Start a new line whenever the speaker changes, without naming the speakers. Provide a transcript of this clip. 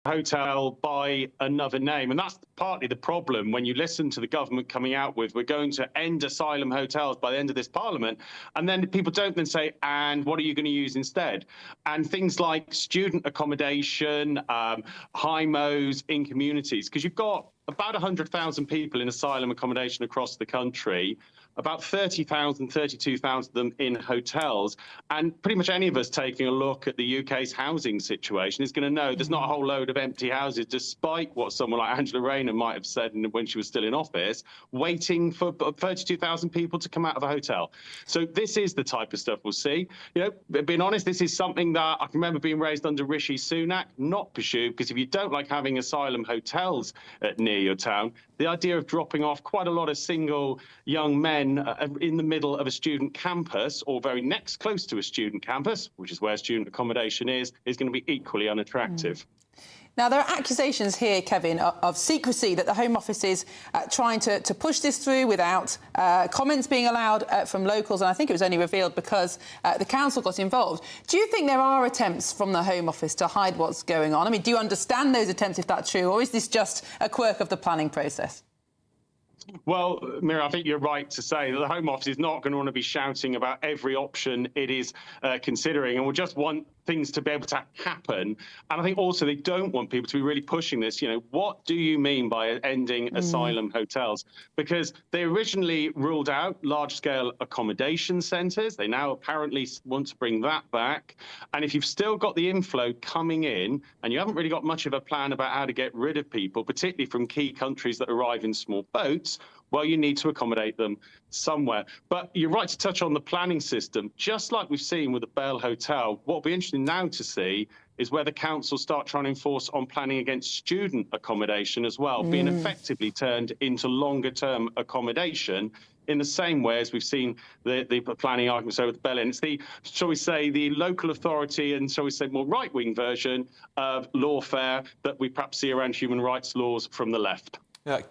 hotel by another name. And that's partly the problem when you listen to the government coming out with, we're going to end asylum hotels by the end of this parliament. And then people don't then say, and what are you going to use instead? And things like student accommodation, HIMOs in communities, because you've got about 100,000 people in asylum accommodation across the country, about 30,000, 32,000 of them in hotels. And pretty much any of us taking a look at the UK's housing situation is going to know there's not a whole load of empty houses, despite what someone like Angela Rayner might have said when she was still in office, waiting for 32,000 people to come out of a hotel. So this is the type of stuff we'll see. You know, being honest, this is something that I can remember being raised under Rishi Sunak, not pursued, because if you don't like having asylum hotels near your town, the idea of dropping off quite a lot of single young men in the middle of a student campus or very next close to a student campus, which is where student accommodation is going to be equally unattractive.
Now, there are accusations here, Kevin, of secrecy, that the Home Office is trying to push this through without comments being allowed from locals, and I think it was only revealed because the council got involved. Do you think there are attempts from the Home Office to hide what's going on? I mean, do you understand those attempts, if that's true, or is this just a quirk of the planning process?
Well, Mira, I think you're right to say that the Home Office is not going to want to be shouting about every option it is considering, and will just want things to be able to happen. And I think also they don't want people to be really pushing this. You know, what do you mean by ending asylum hotels? Because they originally ruled out large-scale accommodation centres. They now apparently want to bring that back. And if you've still got the inflow coming in and you haven't really got much of a plan about how to get rid of people, particularly from key countries that arrive in small boats, well, you need to accommodate them somewhere. But you're right to touch on the planning system. Just like we've seen with the Bell Hotel, what will be interesting now to see is where the council start trying to enforce on planning against student accommodation as well, being effectively turned into longer-term accommodation in the same way as we've seen the planning arguments over the Bell Inn. It's the, shall we say, the local authority and, shall we say, more right-wing version of lawfare that we perhaps see around human rights laws from the left.
Yeah.